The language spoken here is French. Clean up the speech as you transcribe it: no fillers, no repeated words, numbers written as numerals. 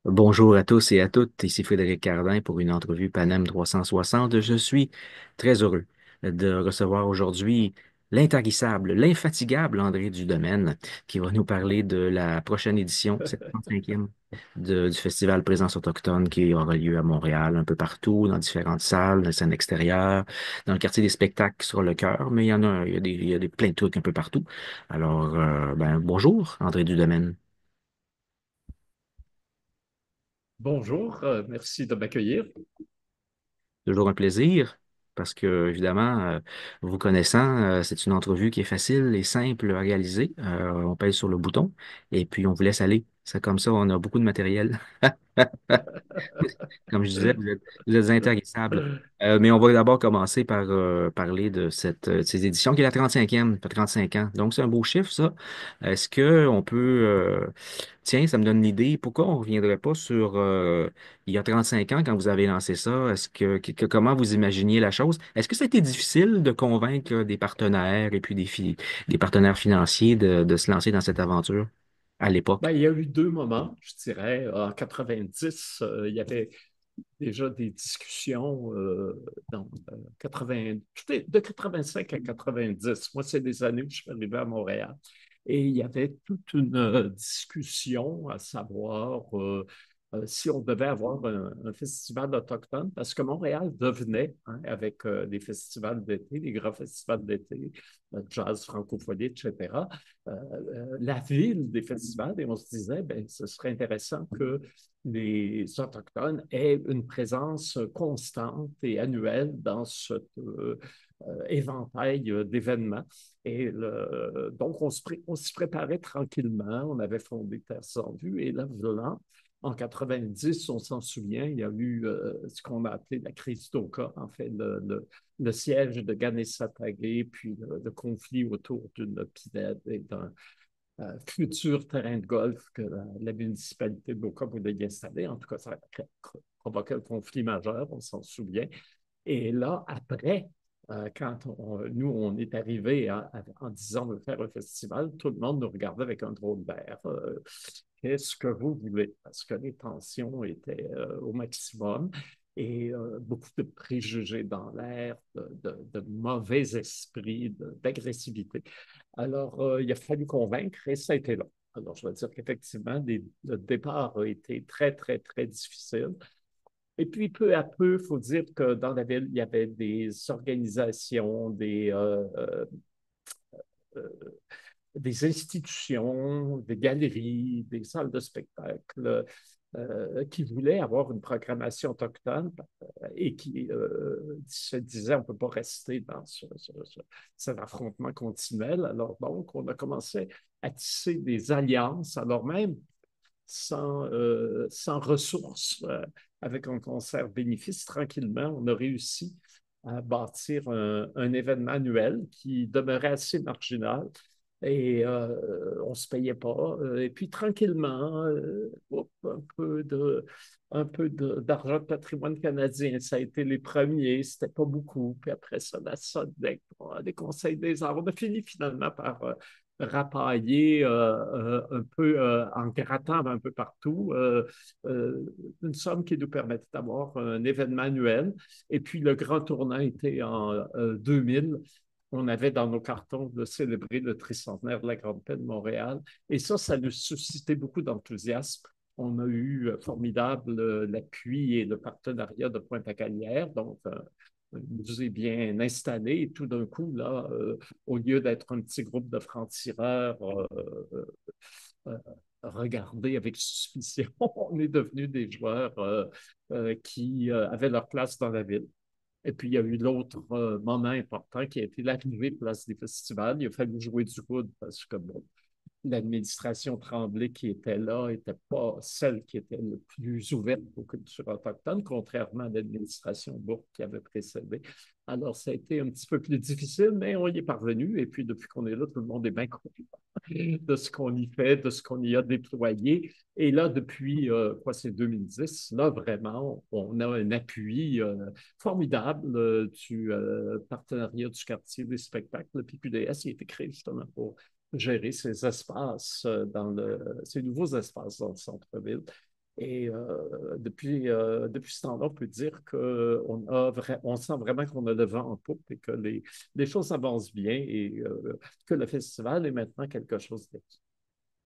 Bonjour à tous et à toutes, ici Frédéric Cardin pour une entrevue Panem 360. Je suis très heureux de recevoir aujourd'hui l'intarissable, l'infatigable André Dudemaine qui va nous parler de la prochaine édition, cette 35e du Festival Présence autochtone qui aura lieu à Montréal, un peu partout, dans différentes salles, dans les scènes extérieures, dans le quartier des spectacles sur le cœur, mais il y en a, il y a des plein de trucs un peu partout. Alors, bonjour André Dudemaine. Bonjour, merci de m'accueillir. Toujours un plaisir, parce que, évidemment, vous connaissant, c'est une entrevue qui est facile et simple à réaliser. On pèse sur le bouton et puis on vous laisse aller. C'est comme ça, on a beaucoup de matériel. Comme je disais, vous êtes intarissables. Mais on va d'abord commencer par parler de de ces éditions, qui est la 35e, ça fait 35 ans. Donc, c'est un beau chiffre, ça. Est-ce qu'on peut... tiens, ça me donne l'idée. Pourquoi on ne reviendrait pas sur il y a 35 ans, quand vous avez lancé ça? Comment vous imaginiez la chose? Est-ce que ça a été difficile de convaincre des partenaires et puis des partenaires financiers de se lancer dans cette aventure à l'époque? Il y a eu deux moments, je dirais. En 90, il y avait déjà des discussions dans 80, de 85 à 90. Moi, c'est des années où je suis arrivé à Montréal. Et il y avait toute une discussion à savoir si on devait avoir un festival autochtone, parce que Montréal devenait, hein, avec des festivals d'été, des grands festivals d'été, jazz, francophonie, etc., la ville des festivals, et on se disait, ben, ce serait intéressant que les Autochtones aient une présence constante et annuelle dans cet éventail d'événements. Donc, on s'y préparait tranquillement. On avait fondé Terre sans vue. Et là, voilà, en 90, on s'en souvient, il y a eu ce qu'on a appelé la crise d'Oka, en fait, le siège de Ganesatagé, puis le conflit autour d'une pinède et d'un futur terrain de golf que la municipalité de Boca voulait y installer. En tout cas, ça a provoqué un conflit majeur, on s'en souvient. Et là, après, nous, on est arrivé en disant de faire un festival, tout le monde nous regardait avec un drôle d'air. Qu'est-ce que vous voulez? Parce que les tensions étaient au maximum et beaucoup de préjugés dans l'air, de mauvais esprits, d'agressivité. Alors, il a fallu convaincre et ça a été long. Alors, je veux dire qu'effectivement, le départ a été très, très, très difficile. Et puis, peu à peu, il faut dire que dans la ville, il y avait des organisations, euh, des institutions, des galeries, des salles de spectacle qui voulaient avoir une programmation autochtone et qui se disaient on ne peut pas rester dans cet affrontement continuel. Alors donc, on a commencé à tisser des alliances, alors même sans ressources, avec un concert bénéfice, tranquillement, on a réussi à bâtir un événement annuel qui demeurait assez marginal et on ne se payait pas. Et puis tranquillement, un peu d'argent de patrimoine canadien, ça a été les premiers, c'était pas beaucoup. Puis après ça, la SODEC, les conseils des arts. On a fini finalement par rapailler un peu en grattant un peu partout euh, une somme qui nous permettait d'avoir un événement annuel. Et puis le grand tournant était en 2000. On avait dans nos cartons de célébrer le tricentenaire de la Grande Paix de Montréal. Et ça nous suscitait beaucoup d'enthousiasme. On a eu formidable l'appui et le partenariat de Pointe-à-Calière. Donc, nous est bien installé et tout d'un coup, là, au lieu d'être un petit groupe de francs-tireurs euh, regardés avec suspicion, on est devenus des joueurs qui avaient leur place dans la ville. Et puis, il y a eu l'autre moment important qui a été l'arrivée Place des festivals. Il a fallu jouer du coude parce que bon, l'administration Tremblay qui était là n'était pas celle qui était le plus ouverte aux cultures autochtones, contrairement à l'administration Bourque qui avait précédé. Alors, ça a été un petit peu plus difficile, mais on y est parvenu. Et puis, depuis qu'on est là, tout le monde est bien content de ce qu'on y fait, de ce qu'on y a déployé. Et là, depuis, quoi, c'est 2010, là, vraiment, on a un appui formidable du partenariat du quartier des spectacles. Le PQDS a été créé justement pour gérer ces espaces ces nouveaux espaces dans le centre-ville. Et depuis ce temps-là, on peut dire on sent vraiment qu'on a le vent en poupe et que les choses avancent bien et que le festival est maintenant quelque chose